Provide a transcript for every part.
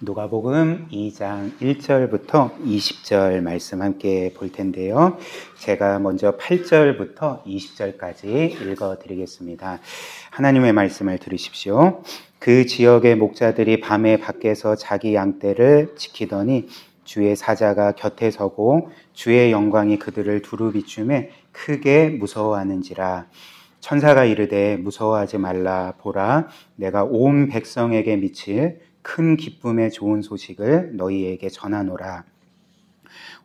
누가복음 2장 1절부터 20절 말씀 함께 볼 텐데요. 제가 먼저 8절부터 20절까지 읽어드리겠습니다. 하나님의 말씀을 들으십시오. 그 지역의 목자들이 밤에 밖에서 자기 양떼를 지키더니 주의 사자가 곁에 서고 주의 영광이 그들을 두루 비추매 크게 무서워하는지라. 천사가 이르되 무서워하지 말라. 보라, 내가 온 백성에게 미칠 큰 기쁨의 좋은 소식을 너희에게 전하노라.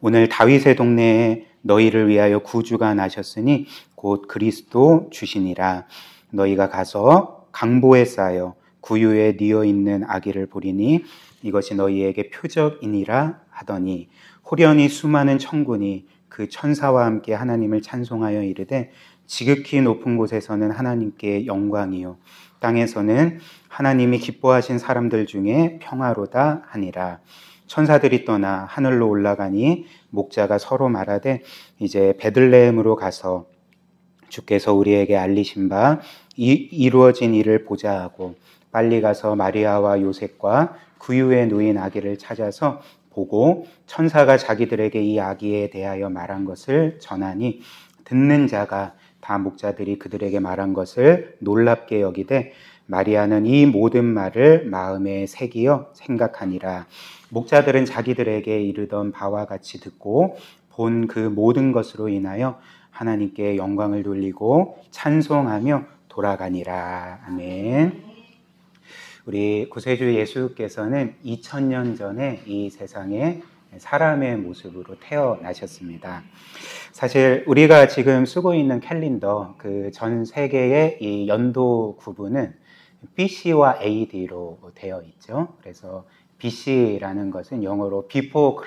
오늘 다윗의 동네에 너희를 위하여 구주가 나셨으니 곧 그리스도 주시니라. 너희가 가서 강보에 쌓여 구유에 뉘어 있는 아기를 보리니 이것이 너희에게 표적이니라 하더니, 호련히 수많은 천군이 그 천사와 함께 하나님을 찬송하여 이르되 지극히 높은 곳에서는 하나님께 영광이요 땅에서는 하나님이 기뻐하신 사람들 중에 평화로다 하니라. 천사들이 떠나 하늘로 올라가니 목자가 서로 말하되 이제 베들레헴으로 가서 주께서 우리에게 알리신 바 이루어진 일을 보자 하고 빨리 가서 마리아와 요셉과 구유에 누인 아기를 찾아서 보고 천사가 자기들에게 이 아기에 대하여 말한 것을 전하니 듣는 자가 다 목자들이 그들에게 말한 것을 놀랍게 여기되 마리아는 이 모든 말을 마음에 새기어 생각하니라. 목자들은 자기들에게 이르던 바와 같이 듣고 본 그 모든 것으로 인하여 하나님께 영광을 돌리고 찬송하며 돌아가니라. 아멘. 우리 구세주 예수께서는 2000년 전에 이 세상에 사람의 모습으로 태어나셨습니다. 사실 우리가 지금 쓰고 있는 캘린더, 그 전 세계의 이 연도 구분은 BC와 AD로 되어 있죠. 그래서 BC라는 것은 영어로 Before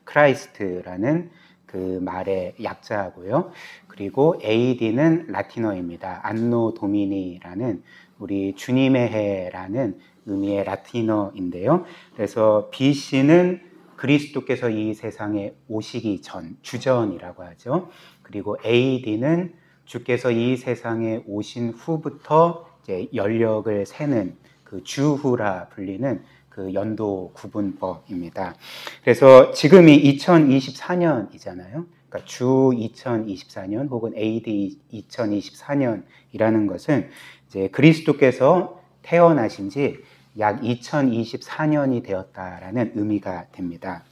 Christ라는 그 말의 약자고요. 그리고 AD는 라틴어입니다. 안노 도미니라는 우리 주님의 해라는 의미의 라틴어인데요. 그래서 BC는 그리스도께서 이 세상에 오시기 전, 주전이라고 하죠. 그리고 AD는 주께서 이 세상에 오신 후부터 이제 연력을 세는 그 주후라 불리는 그 연도 구분법입니다. 그래서 지금이 2024년이잖아요. 그러니까 주 2024년 혹은 AD 2024년이라는 것은 이제 그리스도께서 태어나신 지 약 2024년이 되었다라는 의미가 됩니다.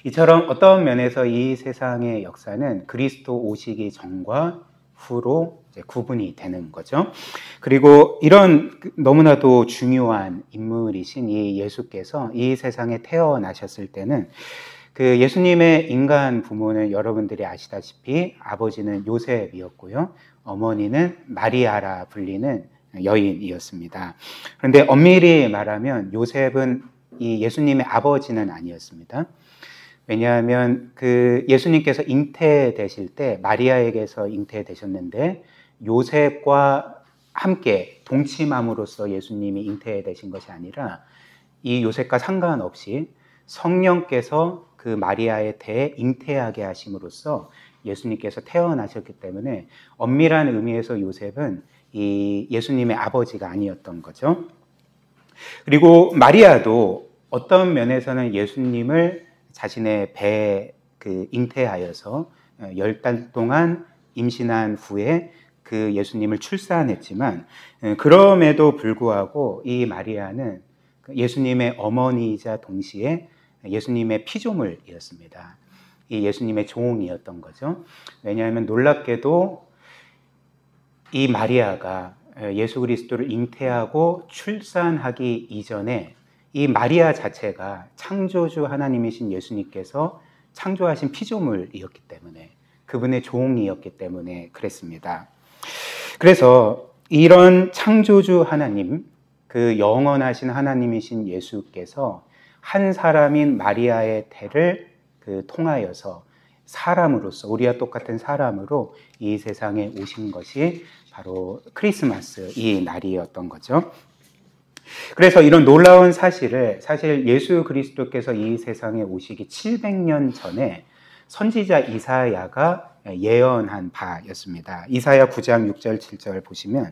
이처럼 어떤 면에서 이 세상의 역사는 그리스도 오시기 전과 후로 이제 구분이 되는 거죠. 그리고 이런 너무나도 중요한 인물이신 이 예수께서 이 세상에 태어나셨을 때는 그 예수님의 인간 부모는 여러분들이 아시다시피 아버지는 요셉이었고요. 어머니는 마리아라 불리는 여인이었습니다. 그런데 엄밀히 말하면 요셉은 이 예수님의 아버지는 아니었습니다. 왜냐하면 그 예수님께서 잉태되실 때 마리아에게서 잉태되셨는데 요셉과 함께 동침함으로써 예수님이 잉태되신 것이 아니라 이 요셉과 상관없이 성령께서 그 마리아에 대해 잉태하게 하심으로써 예수님께서 태어나셨기 때문에 엄밀한 의미에서 요셉은 이 예수님의 아버지가 아니었던 거죠. 그리고 마리아도 어떤 면에서는 예수님을 자신의 배에 잉태하여서 10달 동안 임신한 후에 그 예수님을 출산했지만 그럼에도 불구하고 이 마리아는 예수님의 어머니이자 동시에 예수님의 피조물이었습니다. 이 예수님의 종이었던 거죠. 왜냐하면 놀랍게도 이 마리아가 예수 그리스도를 잉태하고 출산하기 이전에 이 마리아 자체가 창조주 하나님이신 예수님께서 창조하신 피조물이었기 때문에, 그분의 종이었기 때문에 그랬습니다. 그래서 이런 창조주 하나님, 그 영원하신 하나님이신 예수께서 한 사람인 마리아의 태를 통하여서 사람으로서, 우리와 똑같은 사람으로 이 세상에 오신 것이 바로 크리스마스 이 날이었던 거죠. 그래서 이런 놀라운 사실을 사실 예수 그리스도께서 이 세상에 오시기 700년 전에 선지자 이사야가 예언한 바였습니다. 이사야 9장 6절 7절 보시면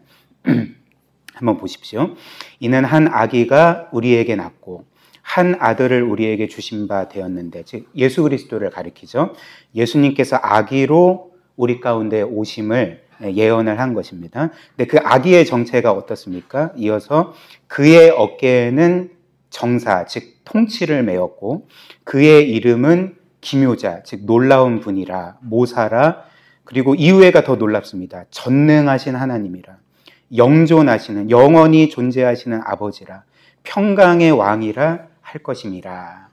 한번 보십시오. 이는 한 아기가 우리에게 낳고 한 아들을 우리에게 주신 바 되었는데, 즉 예수 그리스도를 가리키죠. 예수님께서 아기로 우리 가운데 오심을 예언을 한 것입니다. 근데 그 아기의 정체가 어떻습니까? 이어서 그의 어깨에는 정사, 즉 통치를 메었고 그의 이름은 기묘자, 즉 놀라운 분이라, 모사라, 그리고 이후에가 더 놀랍습니다. 전능하신 하나님이라, 영존하시는, 영원히 존재하시는 아버지라, 평강의 왕이라 할 것임이라.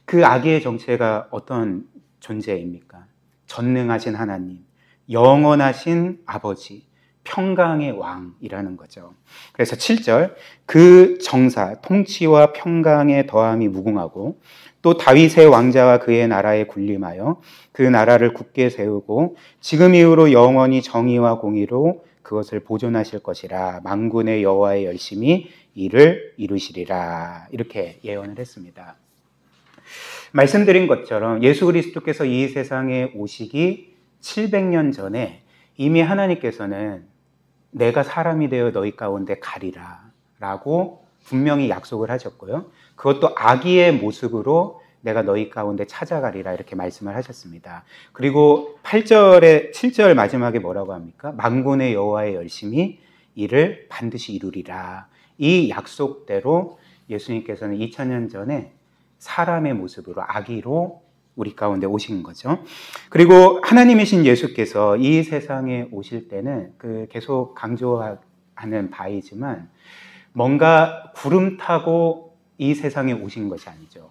그 아기의 정체가 어떤 존재입니까? 전능하신 하나님, 영원하신 아버지, 평강의 왕이라는 거죠. 그래서 7절, 그 정사, 통치와 평강의 더함이 무궁하고 또 다윗의 왕자와 그의 나라에 군림하여 그 나라를 굳게 세우고 지금 이후로 영원히 정의와 공의로 그것을 보존하실 것이라. 만군의 여호와의 열심히 이를 이루시리라. 이렇게 예언을 했습니다. 말씀드린 것처럼 예수 그리스도께서 이 세상에 오시기 700년 전에 이미 하나님께서는 내가 사람이 되어 너희 가운데 가리라 라고 분명히 약속을 하셨고요. 그것도 아기의 모습으로 내가 너희 가운데 찾아가리라 이렇게 말씀을 하셨습니다. 그리고 7절 마지막에 뭐라고 합니까? 만군의 여호와의 열심히 이를 반드시 이루리라. 이 약속대로 예수님께서는 2000년 전에 사람의 모습으로 아기로 우리 가운데 오신 거죠. 그리고 하나님이신 예수께서 이 세상에 오실 때는 계속 강조하는 바이지만 뭔가 구름 타고 이 세상에 오신 것이 아니죠.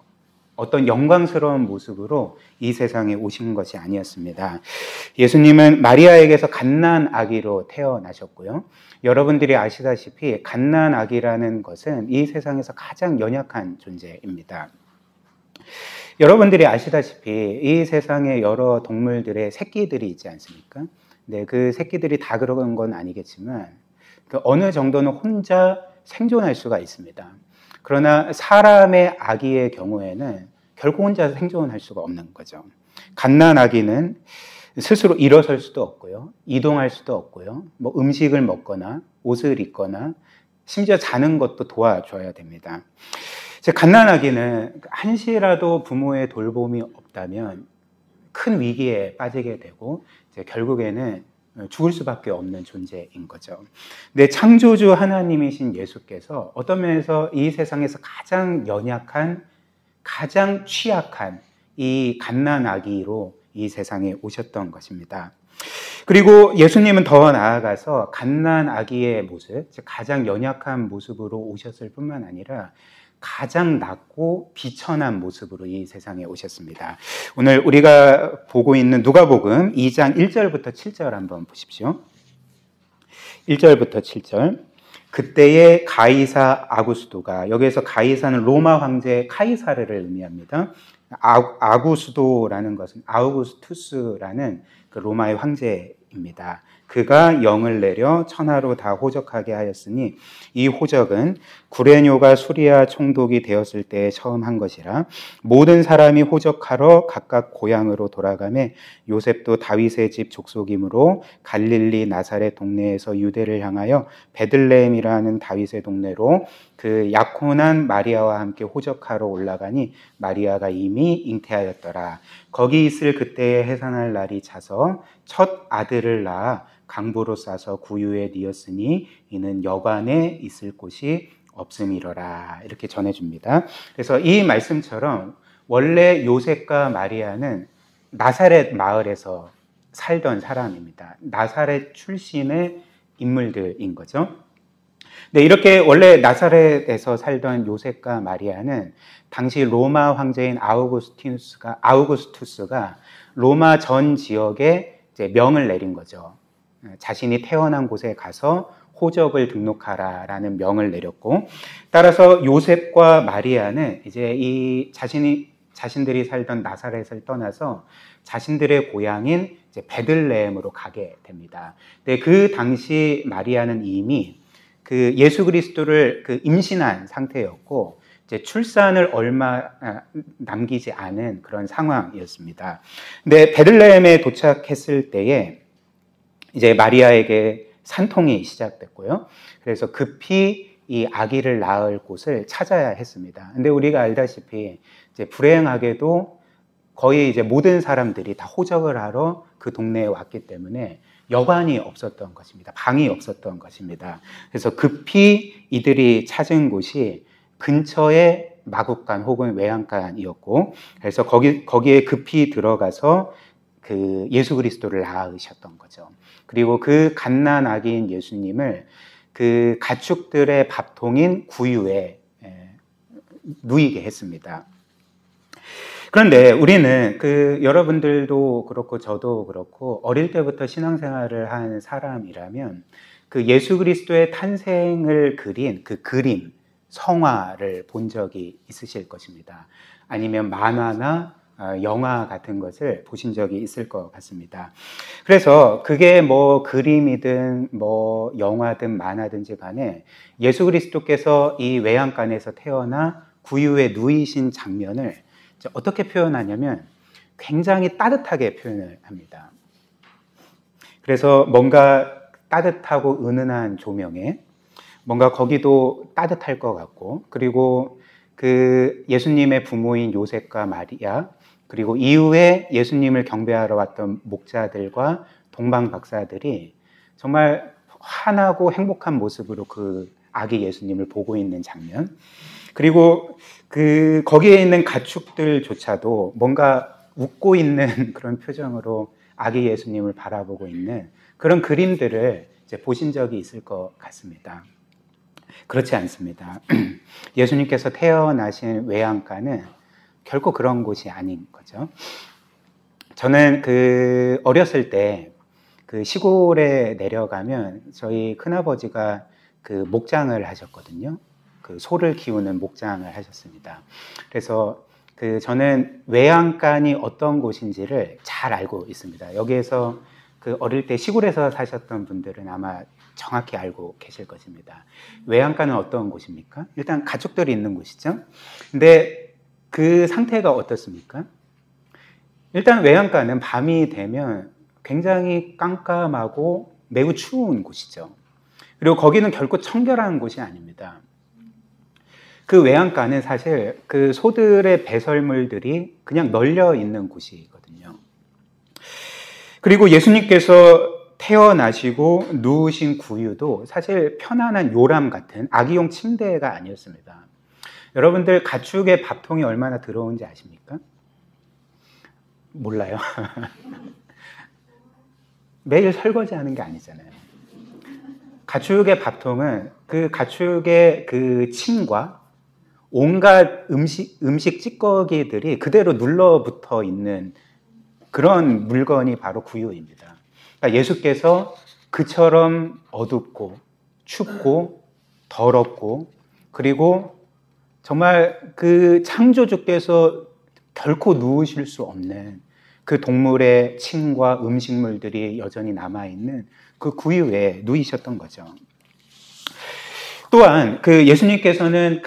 어떤 영광스러운 모습으로 이 세상에 오신 것이 아니었습니다. 예수님은 마리아에게서 갓난 아기로 태어나셨고요. 여러분들이 아시다시피 갓난 아기라는 것은 이 세상에서 가장 연약한 존재입니다. 여러분들이 아시다시피 이 세상에 여러 동물들의 새끼들이 있지 않습니까? 네, 그 새끼들이 다 그런 건 아니겠지만 어느 정도는 혼자 생존할 수가 있습니다. 그러나 사람의 아기의 경우에는 결코 혼자 생존할 수가 없는 거죠. 갓난 아기는 스스로 일어설 수도 없고요, 이동할 수도 없고요, 뭐 음식을 먹거나 옷을 입거나 심지어 자는 것도 도와줘야 됩니다. 갓난 아기는 한시라도 부모의 돌봄이 없다면 큰 위기에 빠지게 되고 결국에는 죽을 수밖에 없는 존재인 거죠. 근데 창조주 하나님이신 예수께서 어떤 면에서 이 세상에서 가장 연약한, 가장 취약한 이 갓난 아기로 이 세상에 오셨던 것입니다. 그리고 예수님은 더 나아가서 갓난 아기의 모습, 즉 가장 연약한 모습으로 오셨을 뿐만 아니라 가장 낮고 비천한 모습으로 이 세상에 오셨습니다. 오늘 우리가 보고 있는 누가복음 2장 1절부터 7절 한번 보십시오. 1절부터 7절. 그때의 가이사 아구스도가, 여기에서 가이사는 로마 황제 카이사르를 의미합니다. 아구스도라는 것은 아우구스투스라는 그 로마의 황제입니다. 그가 영을 내려 천하로 다 호적하게 하였으니 이 호적은 구레뇨가 수리아 총독이 되었을 때 처음 한 것이라. 모든 사람이 호적하러 각각 고향으로 돌아가매 요셉도 다윗의 집 족속이므로 갈릴리 나사렛 동네에서 유대를 향하여 베들레헴이라는 다윗의 동네로 그 약혼한 마리아와 함께 호적하러 올라가니 마리아가 이미 잉태하였더라. 거기 있을 그때에 해산할 날이 차서 첫 아들을 낳아 강보로 싸서 구유에 뉘었으니 이는 여관에 있을 곳이 없음이러라. 이렇게 전해줍니다. 그래서 이 말씀처럼 원래 요셉과 마리아는 나사렛 마을에서 살던 사람입니다. 나사렛 출신의 인물들인 거죠. 네, 이렇게 원래 나사렛에서 살던 요셉과 마리아는 당시 로마 황제인 아우구스투스가 로마 전 지역에 이제 명을 내린 거죠. 자신이 태어난 곳에 가서 호적을 등록하라라는 명을 내렸고, 따라서 요셉과 마리아는 이제 이 자신들이 살던 나사렛을 떠나서 자신들의 고향인 이제 베들레헴으로 가게 됩니다. 근데 그 당시 마리아는 이미 그 예수 그리스도를 임신한 상태였고, 이제 출산을 얼마 남기지 않은 그런 상황이었습니다. 근데 베들레헴에 도착했을 때에 이제 마리아에게 산통이 시작됐고요. 그래서 급히 이 아기를 낳을 곳을 찾아야 했습니다. 근데 우리가 알다시피 이제 불행하게도 거의 이제 모든 사람들이 다 호적을 하러 그 동네에 왔기 때문에 여관이 없었던 것입니다. 방이 없었던 것입니다. 그래서 급히 이들이 찾은 곳이 근처에 마국간 혹은 외양간이었고, 그래서 거기에 급히 들어가서 그 예수 그리스도를 낳으셨던 거죠. 그리고 그 갓난 아기인 예수님을 그 가축들의 밥통인 구유에 누이게 했습니다. 그런데 우리는 여러분들도 그렇고 저도 그렇고 어릴 때부터 신앙생활을 한 사람이라면 그 예수 그리스도의 탄생을 그린 그 그림, 성화를 본 적이 있으실 것입니다. 아니면 만화나 영화 같은 것을 보신 적이 있을 것 같습니다. 그래서 그게 뭐 그림이든 뭐 영화든 만화든지 간에 예수 그리스도께서 이 외양간에서 태어나 구유에 누이신 장면을 어떻게 표현하냐면 굉장히 따뜻하게 표현을 합니다. 그래서 뭔가 따뜻하고 은은한 조명에 뭔가 거기도 따뜻할 것 같고, 그리고 그 예수님의 부모인 요셉과 마리아, 그리고 이후에 예수님을 경배하러 왔던 목자들과 동방 박사들이 정말 환하고 행복한 모습으로 그 아기 예수님을 보고 있는 장면, 그리고 거기에 있는 가축들조차도 뭔가 웃고 있는 그런 표정으로 아기 예수님을 바라보고 있는 그런 그림들을 이제 보신 적이 있을 것 같습니다. 그렇지 않습니다. 예수님께서 태어나신 외양간은 결코 그런 곳이 아닌 거죠. 저는 어렸을 때 시골에 내려가면 저희 큰아버지가 목장을 하셨거든요. 소를 키우는 목장을 하셨습니다. 그래서 저는 외양간이 어떤 곳인지를 잘 알고 있습니다. 여기에서 어릴 때 시골에서 사셨던 분들은 아마 정확히 알고 계실 것입니다. 외양간은 어떤 곳입니까? 일단 가축들이 있는 곳이죠. 근데 그 상태가 어떻습니까? 일단 외양간은 밤이 되면 굉장히 깜깜하고 매우 추운 곳이죠. 그리고 거기는 결코 청결한 곳이 아닙니다. 그 외양간은 사실 그 소들의 배설물들이 그냥 널려 있는 곳이거든요. 그리고 예수님께서 태어나시고 누우신 구유도 사실 편안한 요람 같은 아기용 침대가 아니었습니다. 여러분들 가축의 밥통이 얼마나 더러운지 아십니까? 몰라요. 매일 설거지하는 게 아니잖아요. 가축의 밥통은 그 가축의 그 침과 온갖 음식 찌꺼기들이 그대로 눌러붙어 있는 그런 물건이 바로 구유입니다. 그러니까 예수께서 그처럼 어둡고 춥고 더럽고, 그리고 정말 그 창조주께서 결코 누우실 수 없는 그 동물의 침과 음식물들이 여전히 남아있는 그 구유에 누이셨던 거죠. 또한 예수님께서는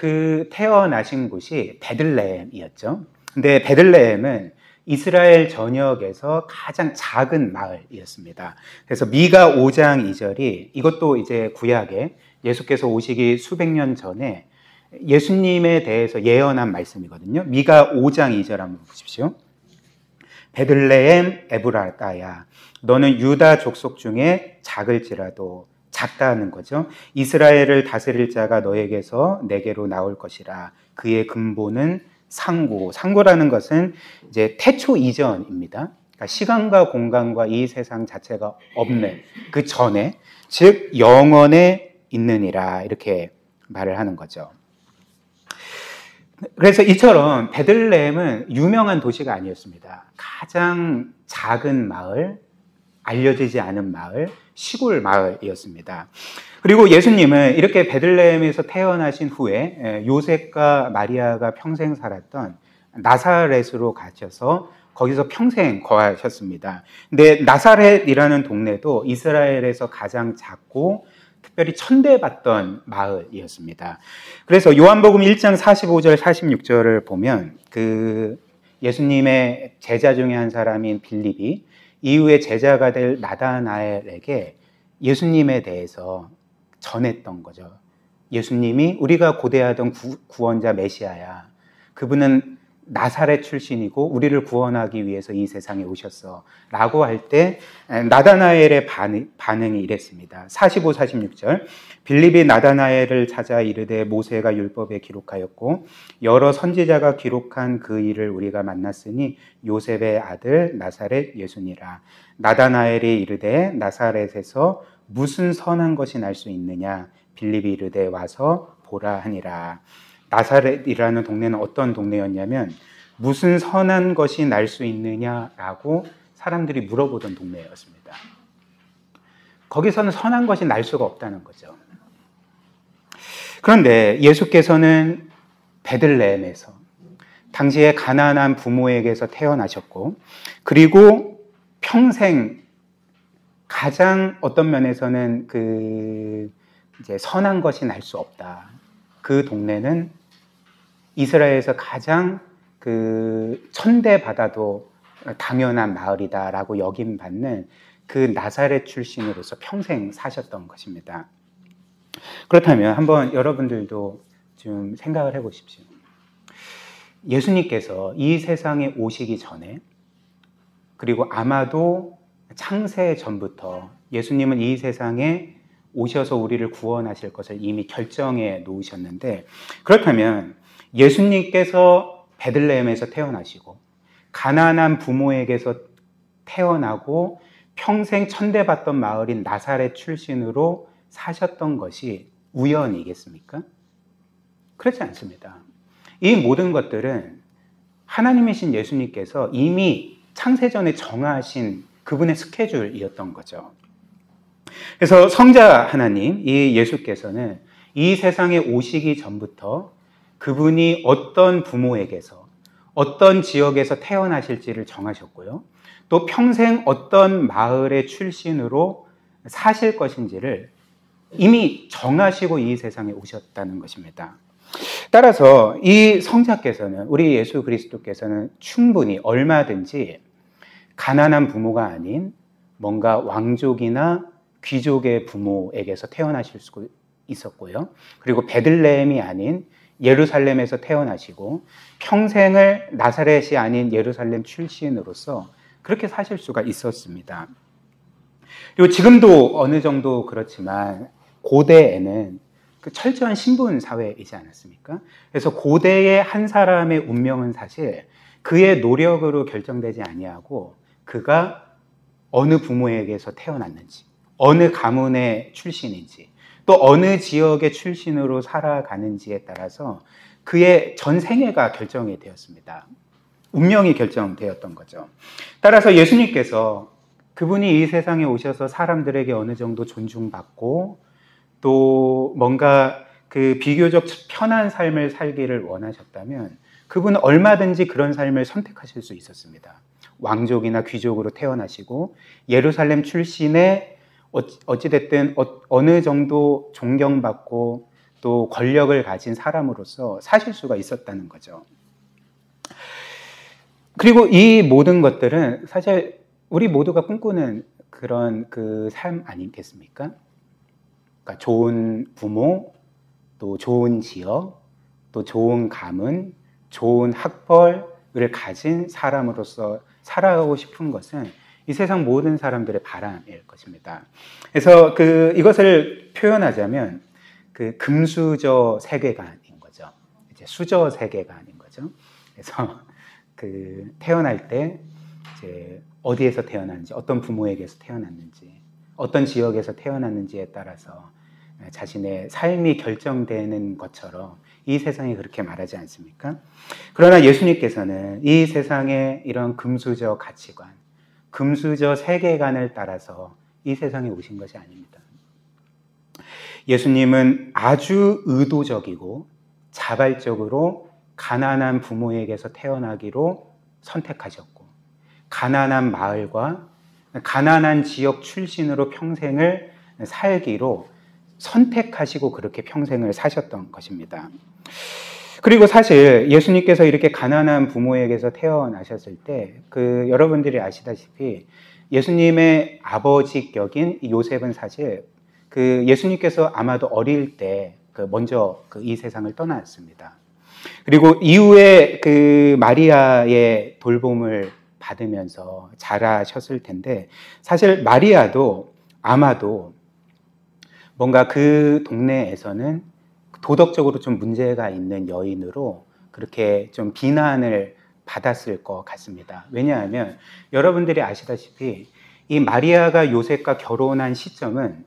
태어나신 곳이 베들레헴이었죠. 근데 베들레헴은 이스라엘 전역에서 가장 작은 마을이었습니다. 그래서 미가 5장 2절이 이것도 이제 구약에 예수께서 오시기 수백 년 전에 예수님에 대해서 예언한 말씀이거든요. 미가 5장 2절 한번 보십시오. 베들레헴 에브라다야, 너는 유다 족속 중에 작을지라도, 작다는 거죠. 이스라엘을 다스릴 자가 너에게서 내게로 나올 것이라. 그의 근본은 상고라는 것은 이제 태초 이전입니다. 그러니까 시간과 공간과 이 세상 자체가 없는 그 전에, 즉 영원에 있느니라, 이렇게 말을 하는 거죠. 그래서 이처럼 베들레헴은 유명한 도시가 아니었습니다. 가장 작은 마을, 알려지지 않은 마을, 시골 마을이었습니다. 그리고 예수님은 이렇게 베들레헴에서 태어나신 후에 요셉과 마리아가 평생 살았던 나사렛으로 가셔서 거기서 평생 거하셨습니다. 근데 나사렛이라는 동네도 이스라엘에서 가장 작고 특별히 천대받던 마을이었습니다. 그래서 요한복음 1장 45절 46절을 보면 예수님의 제자 중에 한 사람인 빌립이 이후에 제자가 될 나다나엘에게 예수님에 대해서 전했던 거죠. 예수님이 우리가 고대하던 구원자 메시아야. 그분은 나사렛 출신이고 우리를 구원하기 위해서 이 세상에 오셨어 라고 할 때 나다나엘의 반응이 이랬습니다. 45, 46절 빌립이 나다나엘을 찾아 이르되 모세가 율법에 기록하였고 여러 선지자가 기록한 그 일을 우리가 만났으니 요셉의 아들 나사렛 예수니라. 나다나엘이 이르되 나사렛에서 무슨 선한 것이 날 수 있느냐. 빌립이 이르되 와서 보라 하니라. 나사렛이라는 동네는 어떤 동네였냐면 무슨 선한 것이 날 수 있느냐라고 사람들이 물어보던 동네였습니다. 거기서는 선한 것이 날 수가 없다는 거죠. 그런데 예수께서는 베들레헴에서 당시에 가난한 부모에게서 태어나셨고 그리고 평생 가장 어떤 면에서는 이제 선한 것이 날 수 없다. 그 동네는 이스라엘에서 가장 천대받아도 당연한 마을이다라고 여김받는 그 나사렛 출신으로서 평생 사셨던 것입니다. 그렇다면 한번 여러분들도 좀 생각을 해보십시오. 예수님께서 이 세상에 오시기 전에 그리고 아마도 창세 전부터 예수님은 이 세상에 오셔서 우리를 구원하실 것을 이미 결정해 놓으셨는데 그렇다면 예수님께서 베들레헴에서 태어나시고 가난한 부모에게서 태어나고 평생 천대받던 마을인 나사렛 출신으로 사셨던 것이 우연이겠습니까? 그렇지 않습니다. 이 모든 것들은 하나님이신 예수님께서 이미 창세전에 정하신 그분의 스케줄이었던 거죠. 그래서 성자 하나님, 이 예수께서는 이 세상에 오시기 전부터 그분이 어떤 부모에게서 어떤 지역에서 태어나실지를 정하셨고요. 또 평생 어떤 마을의 출신으로 사실 것인지를 이미 정하시고 이 세상에 오셨다는 것입니다. 따라서 이 성자께서는 우리 예수 그리스도께서는 충분히 얼마든지 가난한 부모가 아닌 뭔가 왕족이나 귀족의 부모에게서 태어나실 수 있었고요. 그리고 베들레헴이 아닌 예루살렘에서 태어나시고 평생을 나사렛이 아닌 예루살렘 출신으로서 그렇게 사실 수가 있었습니다. 그리고 지금도 어느 정도 그렇지만 고대에는 그 철저한 신분 사회이지 않았습니까? 그래서 고대의 한 사람의 운명은 사실 그의 노력으로 결정되지 아니하고 그가 어느 부모에게서 태어났는지, 어느 가문의 출신인지, 또 어느 지역의 출신으로 살아가는지에 따라서 그의 전 생애가 결정이 되었습니다. 운명이 결정되었던 거죠. 따라서 예수님께서 그분이 이 세상에 오셔서 사람들에게 어느 정도 존중받고 또 뭔가 그 비교적 편한 삶을 살기를 원하셨다면 그분은 얼마든지 그런 삶을 선택하실 수 있었습니다. 왕족이나 귀족으로 태어나시고 예루살렘 출신의 어찌됐든 어느 정도 존경받고 또 권력을 가진 사람으로서 사실 수가 있었다는 거죠. 그리고 이 모든 것들은 사실 우리 모두가 꿈꾸는 그런 그 삶 아니겠습니까? 그러니까 좋은 부모, 또 좋은 지역, 또 좋은 가문, 좋은 학벌을 가진 사람으로서 살아가고 싶은 것은 이 세상 모든 사람들의 바람일 것입니다. 그래서 이것을 표현하자면 그 금수저 세계관인 거죠. 이제 수저 세계관인 거죠. 그래서 태어날 때 이제 어디에서 태어났는지, 어떤 부모에게서 태어났는지, 어떤 지역에서 태어났는지에 따라서 자신의 삶이 결정되는 것처럼 이 세상이 그렇게 말하지 않습니까? 그러나 예수님께서는 이 세상의 이런 금수저 가치관, 금수저 세계관을 따라서 이 세상에 오신 것이 아닙니다. 예수님은 아주 의도적이고 자발적으로 가난한 부모에게서 태어나기로 선택하셨고 가난한 마을과 가난한 지역 출신으로 평생을 살기로 선택하시고 그렇게 평생을 사셨던 것입니다. 그리고 사실 예수님께서 이렇게 가난한 부모에게서 태어나셨을 때 여러분들이 아시다시피 예수님의 아버지 격인 요셉은 사실 예수님께서 아마도 어릴 때 먼저 이 세상을 떠났습니다. 그리고 이후에 마리아의 돌봄을 받으면서 자라셨을 텐데, 사실 마리아도 아마도 뭔가 그 동네에서는 도덕적으로 좀 문제가 있는 여인으로 그렇게 좀 비난을 받았을 것 같습니다. 왜냐하면 여러분들이 아시다시피 이 마리아가 요셉과 결혼한 시점은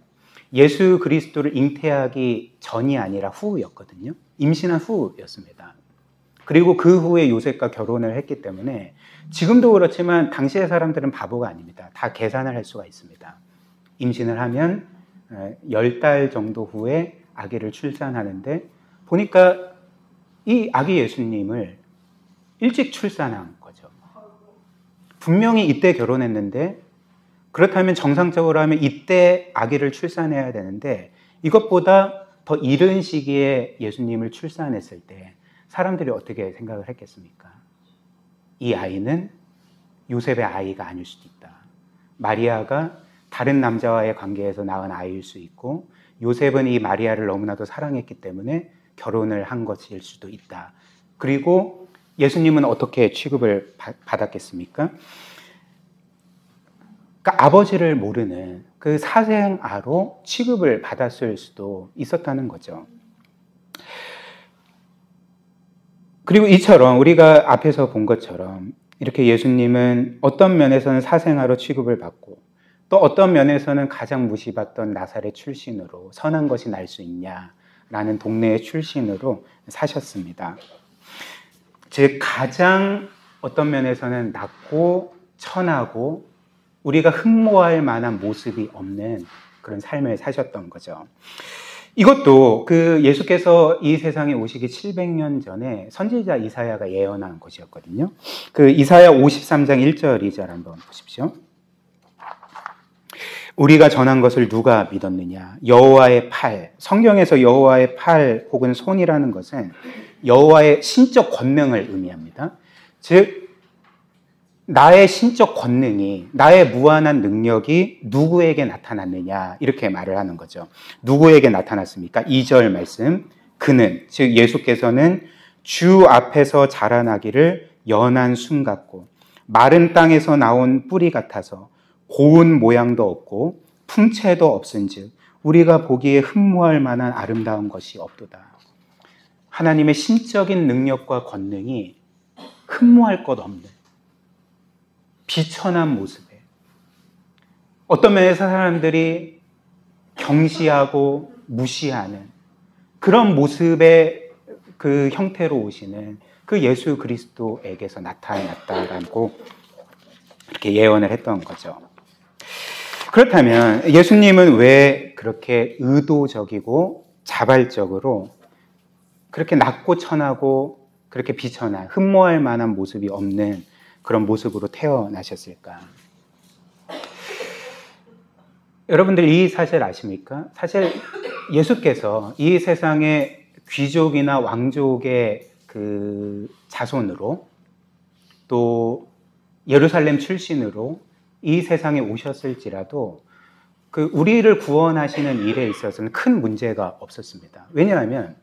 예수 그리스도를 잉태하기 전이 아니라 후였거든요. 임신한 후였습니다. 그리고 그 후에 요셉과 결혼을 했기 때문에 지금도 그렇지만 당시의 사람들은 바보가 아닙니다. 다 계산을 할 수가 있습니다. 임신을 하면 10달 정도 후에 아기를 출산하는데, 보니까 이 아기 예수님을 일찍 출산한 거죠. 분명히 이때 결혼했는데, 그렇다면 정상적으로 하면 이때 아기를 출산해야 되는데, 이것보다 더 이른 시기에 예수님을 출산했을 때 사람들이 어떻게 생각을 했겠습니까? 이 아이는 요셉의 아이가 아닐 수도 있다. 마리아가 다른 남자와의 관계에서 낳은 아이일 수 있고, 요셉은 이 마리아를 너무나도 사랑했기 때문에 결혼을 한 것일 수도 있다. 그리고 예수님은 어떻게 취급을 받았겠습니까? 그러니까 아버지를 모르는 그 사생아로 취급을 받았을 수도 있었다는 거죠. 그리고 이처럼 우리가 앞에서 본 것처럼 이렇게 예수님은 어떤 면에서는 사생아로 취급을 받고, 또 어떤 면에서는 가장 무시받던 나사렛 출신으로 선한 것이 날 수 있냐라는 동네의 출신으로 사셨습니다. 즉 가장 어떤 면에서는 낮고 천하고 우리가 흠모할 만한 모습이 없는 그런 삶을 사셨던 거죠. 이것도 예수께서 이 세상에 오시기 700년 전에 선지자 이사야가 예언한 것이었거든요. 이사야 53장 1절 2절 한번 보십시오. 우리가 전한 것을 누가 믿었느냐? 여호와의 팔. 성경에서 여호와의 팔 혹은 손이라는 것은 여호와의 신적 권능을 의미합니다. 즉 나의 신적 권능이, 나의 무한한 능력이 누구에게 나타났느냐, 이렇게 말을 하는 거죠. 누구에게 나타났습니까? 2절 말씀. 그는, 즉 예수께서는 주 앞에서 자라나기를 연한 순 같고 마른 땅에서 나온 뿌리 같아서 고운 모양도 없고 풍채도 없은즉 우리가 보기에 흠모할 만한 아름다운 것이 없도다. 하나님의 신적인 능력과 권능이 흠모할 것 없는 비천한 모습에, 어떤 면에서 사람들이 경시하고 무시하는 그런 모습의 그 형태로 오시는 그 예수 그리스도에게서 나타났다라고 이렇게 예언을 했던 거죠. 그렇다면 예수님은 왜 그렇게 의도적이고 자발적으로 그렇게 낮고 천하고 그렇게 비천한, 흠모할 만한 모습이 없는 그런 모습으로 태어나셨을까? 여러분들 이 사실 아십니까? 사실 예수께서 이 세상의 귀족이나 왕족의 그 자손으로, 또 예루살렘 출신으로 이 세상에 오셨을지라도 우리를 구원하시는 일에 있어서는 큰 문제가 없었습니다. 왜냐하면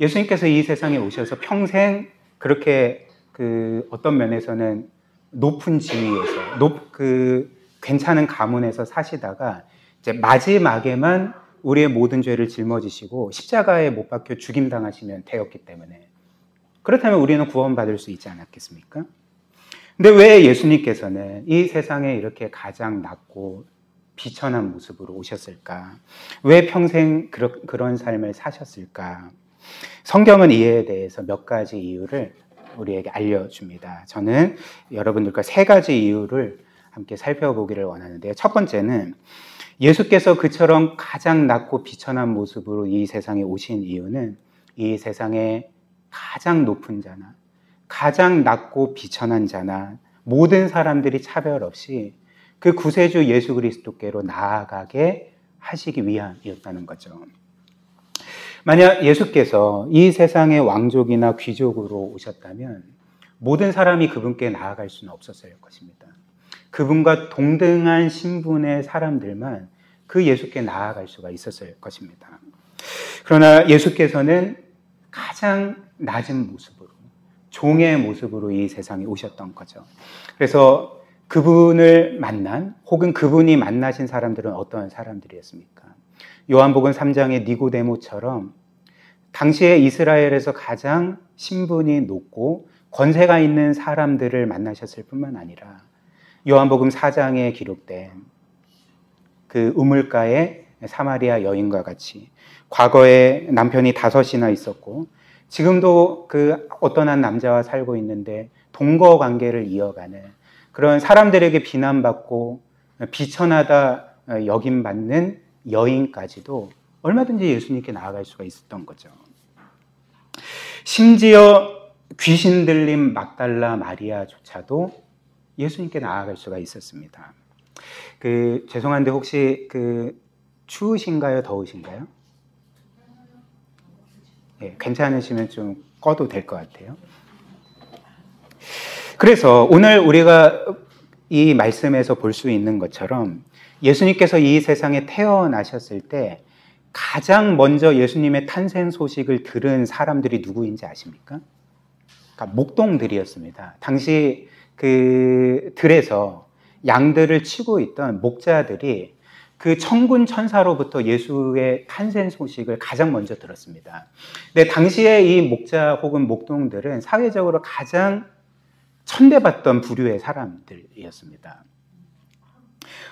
예수님께서 이 세상에 오셔서 평생 그렇게 어떤 면에서는 높은 지위에서, 괜찮은 가문에서 사시다가 이제 마지막에만 우리의 모든 죄를 짊어지시고 십자가에 못 박혀 죽임당하시면 되었기 때문에, 그렇다면 우리는 구원받을 수 있지 않았겠습니까? 근데 왜 예수님께서는 이 세상에 이렇게 가장 낮고 비천한 모습으로 오셨을까? 왜 평생 그런 삶을 사셨을까? 성경은 이에 대해서 몇 가지 이유를 우리에게 알려줍니다. 저는 여러분들과 세 가지 이유를 함께 살펴보기를 원하는데요. 첫 번째는 예수께서 그처럼 가장 낮고 비천한 모습으로 이 세상에 오신 이유는 이 세상에 가장 높은 자나 가장 낮고 비천한 자나 모든 사람들이 차별 없이 그 구세주 예수 그리스도께로 나아가게 하시기 위함이었다는 거죠. 만약 예수께서 이 세상의 왕족이나 귀족으로 오셨다면 모든 사람이 그분께 나아갈 수는 없었을 것입니다. 그분과 동등한 신분의 사람들만 그 예수께 나아갈 수가 있었을 것입니다. 그러나 예수께서는 가장 낮은 모습으로, 종의 모습으로 이 세상에 오셨던 거죠. 그래서 그분을 만난, 혹은 그분이 만나신 사람들은 어떠한 사람들이었습니까? 요한복음 3장의 니고데모처럼 당시에 이스라엘에서 가장 신분이 높고 권세가 있는 사람들을 만나셨을 뿐만 아니라 요한복음 4장에 기록된 그 우물가의 사마리아 여인과 같이 과거에 남편이 5이나 있었고 지금도 그 어떤 한 남자와 살고 있는데 동거 관계를 이어가는 그런 사람들에게 비난받고 비천하다 여김받는 여인까지도 얼마든지 예수님께 나아갈 수가 있었던 거죠. 심지어 귀신 들린 막달라 마리아조차도 예수님께 나아갈 수가 있었습니다. 죄송한데 혹시 추우신가요? 더우신가요? 네, 괜찮으시면 좀 꺼도 될 것 같아요. 그래서 오늘 우리가 이 말씀에서 볼 수 있는 것처럼 예수님께서 이 세상에 태어나셨을 때 가장 먼저 예수님의 탄생 소식을 들은 사람들이 누구인지 아십니까? 그러니까 목동들이었습니다. 당시 그 들에서 양들을 치고 있던 목자들이 그 천군 천사로부터 예수의 탄생 소식을 가장 먼저 들었습니다. 근데 당시에 이 목자 혹은 목동들은 사회적으로 가장 천대받던 부류의 사람들이었습니다.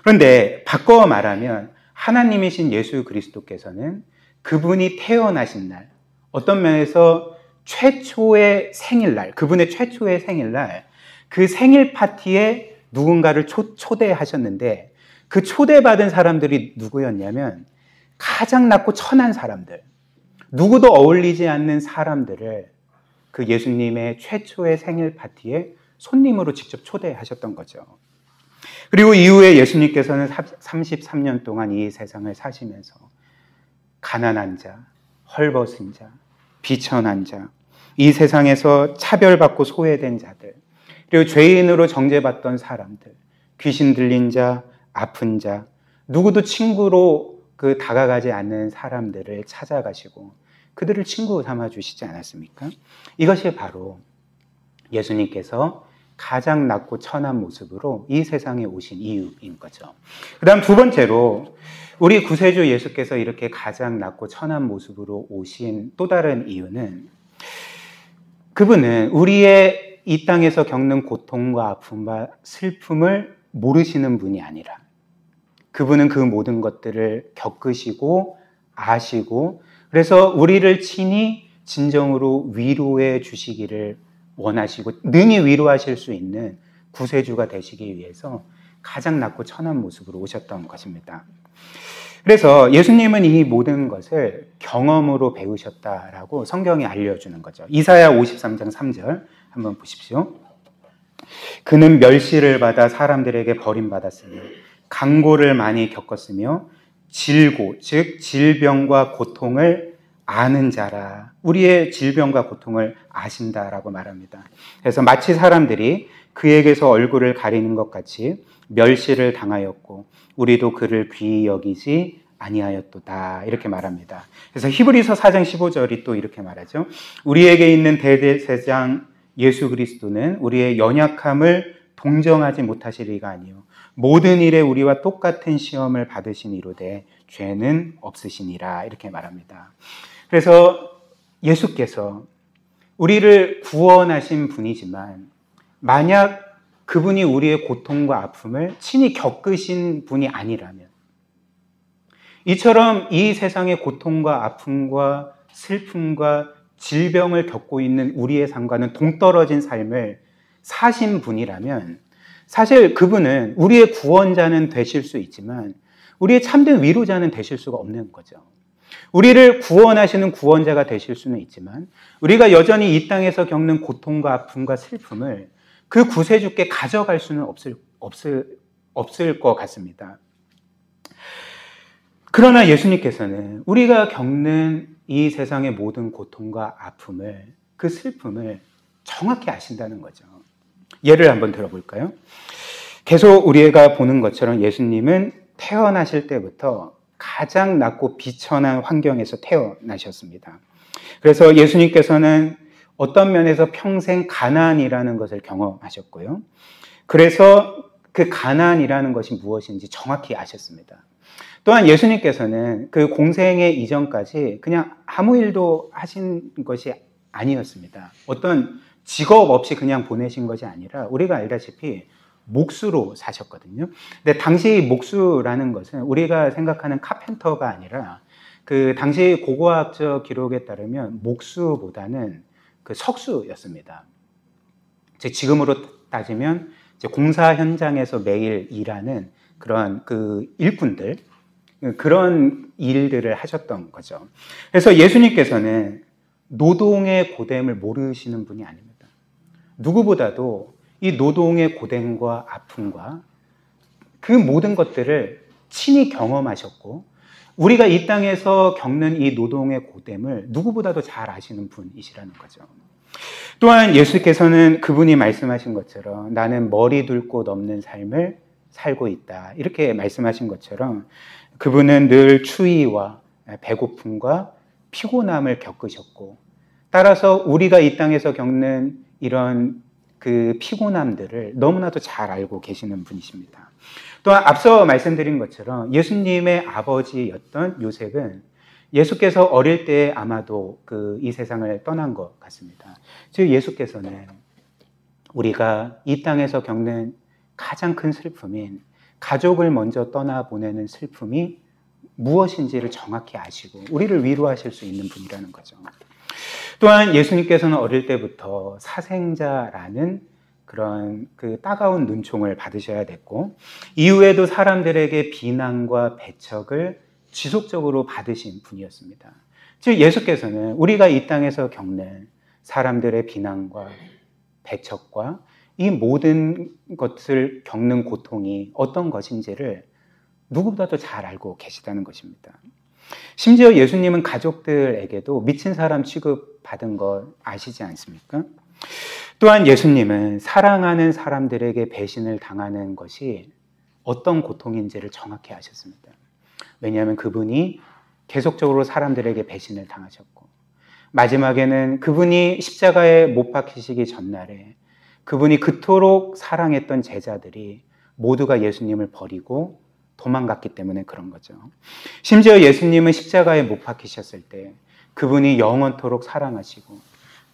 그런데 바꿔 말하면 하나님이신 예수 그리스도께서는 그분이 태어나신 날, 어떤 면에서 최초의 생일날, 그분의 최초의 생일날, 그 생일 파티에 누군가를 초대하셨는데 그 초대받은 사람들이 누구였냐면 가장 낮고 천한 사람들, 누구도 어울리지 않는 사람들을 그 예수님의 최초의 생일 파티에 손님으로 직접 초대하셨던 거죠. 그리고 이후에 예수님께서는 33년 동안 이 세상을 사시면서 가난한 자, 헐벗은 자, 비천한 자, 이 세상에서 차별받고 소외된 자들, 그리고 죄인으로 정죄받던 사람들, 귀신 들린 자, 아픈 자, 누구도 친구로 다가가지 않는 사람들을 찾아가시고 그들을 친구 삼아주시지 않았습니까? 이것이 바로 예수님께서 가장 낮고 천한 모습으로 이 세상에 오신 이유인 거죠. 그 다음 두 번째로 우리 구세주 예수께서 이렇게 가장 낮고 천한 모습으로 오신 또 다른 이유는 그분은 우리의 이 땅에서 겪는 고통과 아픔과 슬픔을 모르시는 분이 아니라 그분은 그 모든 것들을 겪으시고 아시고 그래서 우리를 친히 진정으로 위로해 주시기를 원하시고 능히 위로하실 수 있는 구세주가 되시기 위해서 가장 낮고 천한 모습으로 오셨던 것입니다. 그래서 예수님은 이 모든 것을 경험으로 배우셨다라고 성경이 알려주는 거죠. 이사야 53장 3절 한번 보십시오. 그는 멸시를 받아 사람들에게 버림받았으며 강고를 많이 겪었으며 질고 즉 질병과 고통을 아는 자라. 우리의 질병과 고통을 아신다라고 말합니다. 그래서 마치 사람들이 그에게서 얼굴을 가리는 것 같이 멸시를 당하였고 우리도 그를 귀히 여기지 아니하였도다 이렇게 말합니다. 그래서 히브리서 4장 15절이 또 이렇게 말하죠. 우리에게 있는 대제사장 예수 그리스도는 우리의 연약함을 동정하지 못하실 리가 아니요 모든 일에 우리와 똑같은 시험을 받으시니로되 죄는 없으시니라 이렇게 말합니다. 그래서 예수께서 우리를 구원하신 분이지만 만약 그분이 우리의 고통과 아픔을 친히 겪으신 분이 아니라면 이처럼 이 세상의 고통과 아픔과 슬픔과 질병을 겪고 있는 우리의 삶과는 동떨어진 삶을 사신 분이라면 사실 그분은 우리의 구원자는 되실 수 있지만 우리의 참된 위로자는 되실 수가 없는 거죠. 우리를 구원하시는 구원자가 되실 수는 있지만 우리가 여전히 이 땅에서 겪는 고통과 아픔과 슬픔을 그 구세주께 가져갈 수는 없을 것 같습니다. 그러나 예수님께서는 우리가 겪는 이 세상의 모든 고통과 아픔을 그 슬픔을 정확히 아신다는 거죠. 예를 한번 들어볼까요? 계속 우리가 보는 것처럼 예수님은 태어나실 때부터 가장 낮고 비천한 환경에서 태어나셨습니다. 그래서 예수님께서는 어떤 면에서 평생 가난이라는 것을 경험하셨고요. 그래서 그 가난이라는 것이 무엇인지 정확히 아셨습니다. 또한 예수님께서는 그 공생의 이전까지 그냥 아무 일도 하신 것이 아니었습니다. 어떤 직업 없이 그냥 보내신 것이 아니라 우리가 알다시피 목수로 사셨거든요. 근데 당시 목수라는 것은 우리가 생각하는 카펜터가 아니라 그 당시 고고학적 기록에 따르면 목수보다는 그 석수였습니다. 지금으로 따지면 이제 공사 현장에서 매일 일하는 그런 그 일꾼들, 그런 일들을 하셨던 거죠. 그래서 예수님께서는 노동의 고됨을 모르시는 분이 아닙니다. 누구보다도 이 노동의 고됨과 아픔과 그 모든 것들을 친히 경험하셨고 우리가 이 땅에서 겪는 이 노동의 고됨을 누구보다도 잘 아시는 분이시라는 거죠. 또한 예수께서는 그분이 말씀하신 것처럼 나는 머리 둘 곳 없는 삶을 살고 있다. 이렇게 말씀하신 것처럼 그분은 늘 추위와 배고픔과 피곤함을 겪으셨고 따라서 우리가 이 땅에서 겪는 이런 그 피곤함들을 너무나도 잘 알고 계시는 분이십니다. 또한 앞서 말씀드린 것처럼 예수님의 아버지였던 요셉은 예수께서 어릴 때 아마도 이 세상을 떠난 것 같습니다. 즉 예수께서는 우리가 이 땅에서 겪는 가장 큰 슬픔인 가족을 먼저 떠나보내는 슬픔이 무엇인지를 정확히 아시고 우리를 위로하실 수 있는 분이라는 거죠. 또한 예수님께서는 어릴 때부터 사생자라는 그런 그 따가운 눈총을 받으셔야 됐고 이후에도 사람들에게 비난과 배척을 지속적으로 받으신 분이었습니다. 즉 예수께서는 우리가 이 땅에서 겪는 사람들의 비난과 배척과 이 모든 것을 겪는 고통이 어떤 것인지를 누구보다도 잘 알고 계시다는 것입니다. 심지어 예수님은 가족들에게도 미친 사람 취급받은 것 아시지 않습니까? 또한 예수님은 사랑하는 사람들에게 배신을 당하는 것이 어떤 고통인지를 정확히 아셨습니다. 왜냐하면 그분이 계속적으로 사람들에게 배신을 당하셨고 마지막에는 그분이 십자가에 못 박히시기 전날에 그분이 그토록 사랑했던 제자들이 모두가 예수님을 버리고 도망갔기 때문에 그런 거죠. 심지어 예수님은 십자가에 못 박히셨을 때 그분이 영원토록 사랑하시고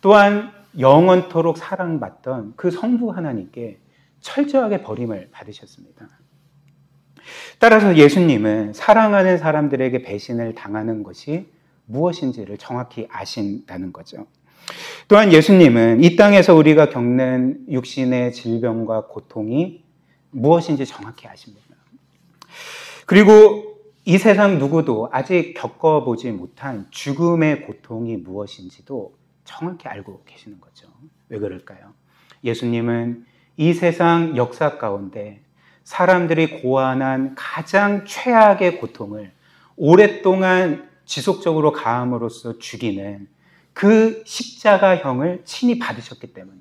또한 영원토록 사랑받던 그 성부 하나님께 철저하게 버림을 받으셨습니다. 따라서 예수님은 사랑하는 사람들에게 배신을 당하는 것이 무엇인지를 정확히 아신다는 거죠. 또한 예수님은 이 땅에서 우리가 겪는 육신의 질병과 고통이 무엇인지 정확히 아십니다. 그리고 이 세상 누구도 아직 겪어보지 못한 죽음의 고통이 무엇인지도 정확히 알고 계시는 거죠. 왜 그럴까요? 예수님은 이 세상 역사 가운데 사람들이 고안한 가장 최악의 고통을 오랫동안 지속적으로 가함으로써 죽이는 그 십자가형을 친히 받으셨기 때문에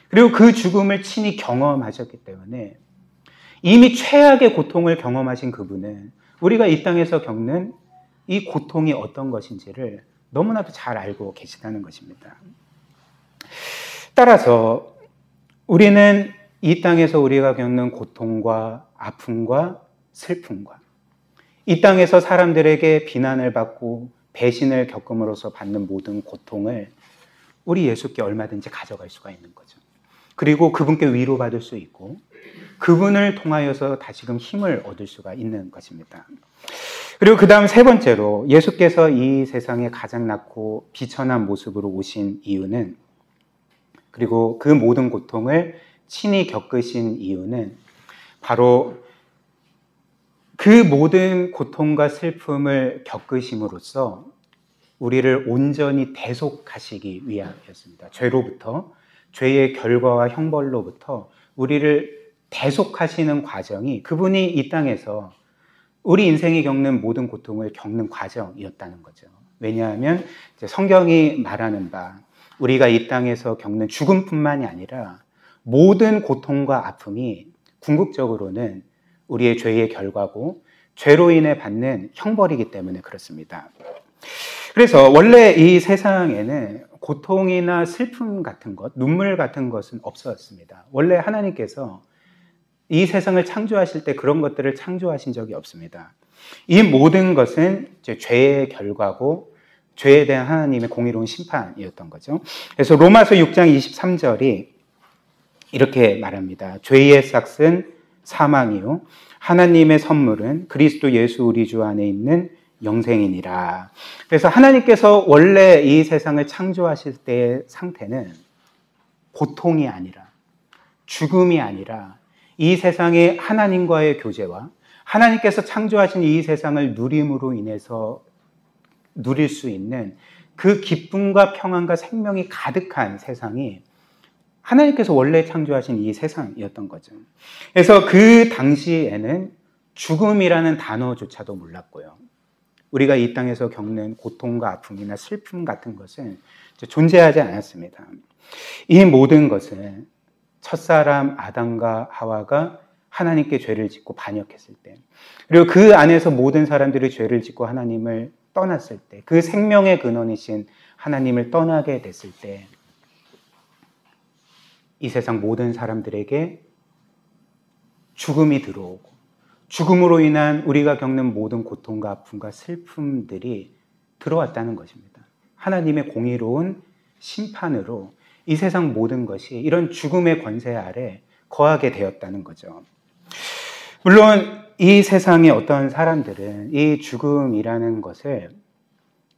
그리고 그 죽음을 친히 경험하셨기 때문에 이미 최악의 고통을 경험하신 그분은 우리가 이 땅에서 겪는 이 고통이 어떤 것인지를 너무나도 잘 알고 계시다는 것입니다. 따라서 우리는 이 땅에서 우리가 겪는 고통과 아픔과 슬픔과 이 땅에서 사람들에게 비난을 받고 배신을 겪음으로써 받는 모든 고통을 우리 예수께 얼마든지 가져갈 수가 있는 거죠. 그리고 그분께 위로받을 수 있고 그분을 통하여서 다시금 힘을 얻을 수가 있는 것입니다. 그리고 그 다음 세 번째로 예수께서 이 세상에 가장 낮고 비천한 모습으로 오신 이유는 그리고 그 모든 고통을 친히 겪으신 이유는 바로 그 모든 고통과 슬픔을 겪으심으로써 우리를 온전히 대속하시기 위함이었습니다. 죄로부터, 죄의 결과와 형벌로부터 우리를 대속하시는 과정이 그분이 이 땅에서 우리 인생이 겪는 모든 고통을 겪는 과정이었다는 거죠. 왜냐하면 이제 성경이 말하는 바 우리가 이 땅에서 겪는 죽음뿐만이 아니라 모든 고통과 아픔이 궁극적으로는 우리의 죄의 결과고 죄로 인해 받는 형벌이기 때문에 그렇습니다. 그래서 원래 이 세상에는 고통이나 슬픔 같은 것, 눈물 같은 것은 없었습니다. 원래 하나님께서 이 세상을 창조하실 때 그런 것들을 창조하신 적이 없습니다. 이 모든 것은 이제 죄의 결과고 죄에 대한 하나님의 공의로운 심판이었던 거죠. 그래서 로마서 6장 23절이 이렇게 말합니다. 죄의 삭은 사망이요 하나님의 선물은 그리스도 예수 우리 주 안에 있는 영생이니라. 그래서 하나님께서 원래 이 세상을 창조하실 때의 상태는 고통이 아니라 죽음이 아니라 이 세상의 하나님과의 교제와 하나님께서 창조하신 이 세상을 누림으로 인해서 누릴 수 있는 그 기쁨과 평안과 생명이 가득한 세상이 하나님께서 원래 창조하신 이 세상이었던 거죠. 그래서 그 당시에는 죽음이라는 단어조차도 몰랐고요. 우리가 이 땅에서 겪는 고통과 아픔이나 슬픔 같은 것은 존재하지 않았습니다. 이 모든 것은 첫사람 아담과 하와가 하나님께 죄를 짓고 반역했을 때, 그리고 그 안에서 모든 사람들이 죄를 짓고 하나님을 떠났을 때, 그 생명의 근원이신 하나님을 떠나게 됐을 때, 이 세상 모든 사람들에게 죽음이 들어오고 죽음으로 인한 우리가 겪는 모든 고통과 아픔과 슬픔들이 들어왔다는 것입니다. 하나님의 공의로운 심판으로 이 세상 모든 것이 이런 죽음의 권세 아래 거하게 되었다는 거죠. 물론 이 세상의 어떤 사람들은 이 죽음이라는 것을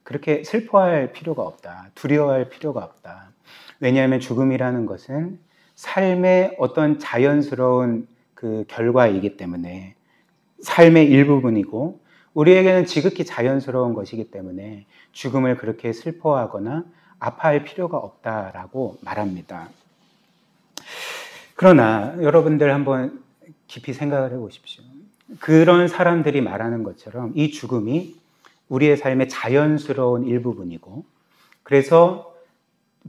그렇게 슬퍼할 필요가 없다, 두려워할 필요가 없다. 왜냐하면 죽음이라는 것은 삶의 어떤 자연스러운 그 결과이기 때문에, 삶의 일부분이고 우리에게는 지극히 자연스러운 것이기 때문에 죽음을 그렇게 슬퍼하거나 아파할 필요가 없다라고 말합니다. 그러나 여러분들 한번 깊이 생각을 해보십시오. 그런 사람들이 말하는 것처럼 이 죽음이 우리의 삶의 자연스러운 일부분이고, 그래서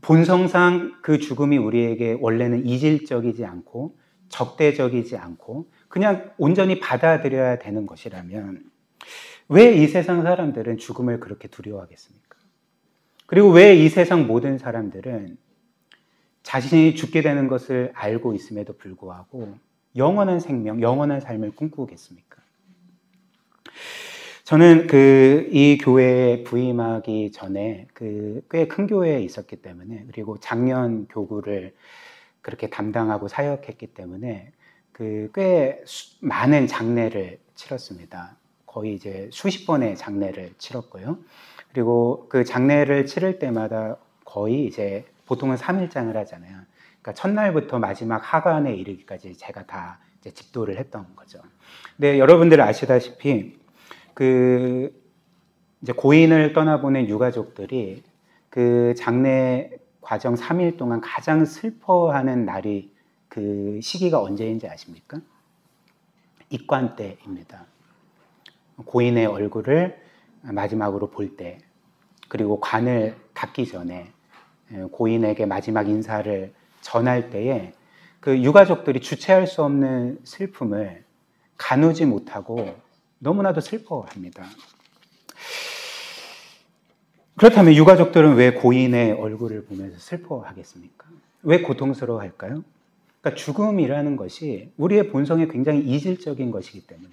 본성상 그 죽음이 우리에게 원래는 이질적이지 않고 적대적이지 않고 그냥 온전히 받아들여야 되는 것이라면 왜 이 세상 사람들은 죽음을 그렇게 두려워하겠습니까? 그리고 왜 이 세상 모든 사람들은 자신이 죽게 되는 것을 알고 있음에도 불구하고 영원한 생명, 영원한 삶을 꿈꾸겠습니까? 저는 이 교회에 부임하기 전에 꽤 큰 교회에 있었기 때문에, 그리고 작년 교구를 그렇게 담당하고 사역했기 때문에 꽤 많은 장례를 치렀습니다. 거의 이제 수십 번의 장례를 치렀고요. 그리고 그 장례를 치를 때마다 거의 이제 보통은 3일장을 하잖아요. 그러니까 첫날부터 마지막 하관에 이르기까지 제가 다 이제 집도를 했던 거죠. 근데 여러분들 아시다시피 이제 고인을 떠나보낸 유가족들이 그 장례 과정 3일 동안 가장 슬퍼하는 날이 그 시기가 언제인지 아십니까? 입관 때입니다. 고인의 얼굴을 마지막으로 볼 때, 그리고 관을 닫기 전에 고인에게 마지막 인사를 전할 때에 그 유가족들이 주체할 수 없는 슬픔을 가누지 못하고 너무나도 슬퍼합니다. 그렇다면 유가족들은 왜 고인의 얼굴을 보면서 슬퍼하겠습니까? 왜 고통스러워할까요? 그러니까 죽음이라는 것이 우리의 본성에 굉장히 이질적인 것이기 때문에,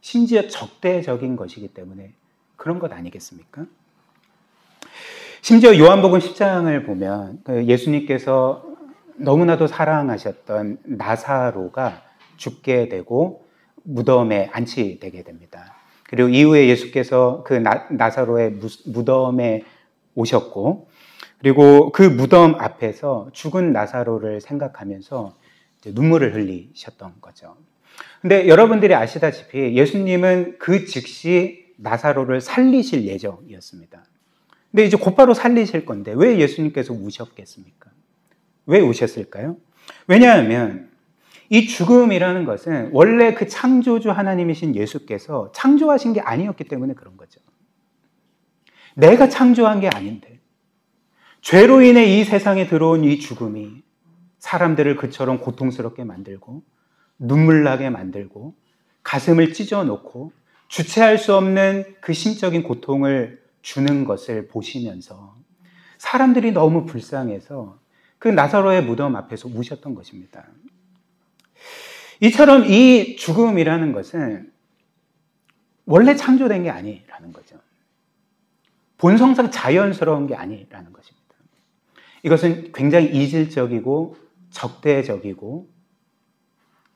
심지어 적대적인 것이기 때문에 그런 것 아니겠습니까? 심지어 요한복음 10장을 보면 예수님께서 너무나도 사랑하셨던 나사로가 죽게 되고 무덤에 안치되게 됩니다. 그리고 이후에 예수께서 그 나사로의 무덤에 오셨고, 그리고 그 무덤 앞에서 죽은 나사로를 생각하면서 눈물을 흘리셨던 거죠. 근데 여러분들이 아시다시피 예수님은 그 즉시 나사로를 살리실 예정이었습니다. 근데 이제 곧바로 살리실 건데 왜 예수님께서 우셨겠습니까? 왜 우셨을까요? 왜냐하면 이 죽음이라는 것은 원래 그 창조주 하나님이신 예수께서 창조하신 게 아니었기 때문에 그런 거죠. 내가 창조한 게 아닌데 죄로 인해 이 세상에 들어온 이 죽음이 사람들을 그처럼 고통스럽게 만들고 눈물 나게 만들고 가슴을 찢어놓고 주체할 수 없는 그 심적인 고통을 주는 것을 보시면서 사람들이 너무 불쌍해서 그 나사로의 무덤 앞에서 우셨던 것입니다. 이처럼 이 죽음이라는 것은 원래 창조된 게 아니라는 거죠. 본성상 자연스러운 게 아니라는 것입니다. 이것은 굉장히 이질적이고 적대적이고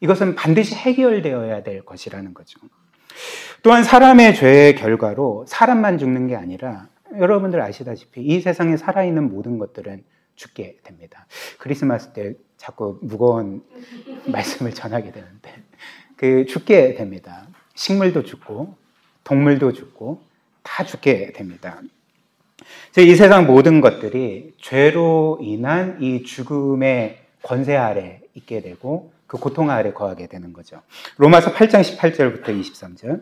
이것은 반드시 해결되어야 될 것이라는 거죠. 또한 사람의 죄의 결과로 사람만 죽는 게 아니라 여러분들 아시다시피 이 세상에 살아있는 모든 것들은 죽게 됩니다. 크리스마스 때 자꾸 무거운 말씀을 전하게 되는데 죽게 됩니다. 식물도 죽고 동물도 죽고 다 죽게 됩니다. 이 세상 모든 것들이 죄로 인한 이 죽음의 권세 아래 있게 되고 그 고통 아래 거하게 되는 거죠. 로마서 8장 18절부터 23절.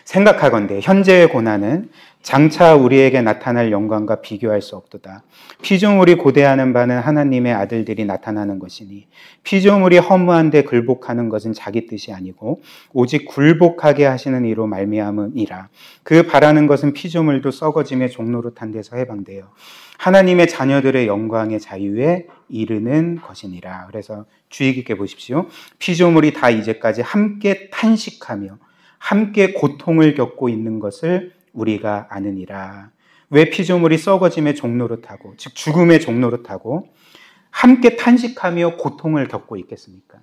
생각하건대 현재의 고난은 장차 우리에게 나타날 영광과 비교할 수 없도다. 피조물이 고대하는 바는 하나님의 아들들이 나타나는 것이니 피조물이 허무한데 굴복하는 것은 자기 뜻이 아니고 오직 굴복하게 하시는 이로 말미암음이라. 그 바라는 것은 피조물도 썩어짐의 종노릇한 데서 해방되어 하나님의 자녀들의 영광의 자유에 이르는 것이니라. 그래서 주의 깊게 보십시오. 피조물이 다 이제까지 함께 탄식하며 함께 고통을 겪고 있는 것을 우리가 아느니라. 왜 피조물이 썩어짐의 종노릇하고 즉 죽음의 종노릇하고 함께 탄식하며 고통을 겪고 있겠습니까?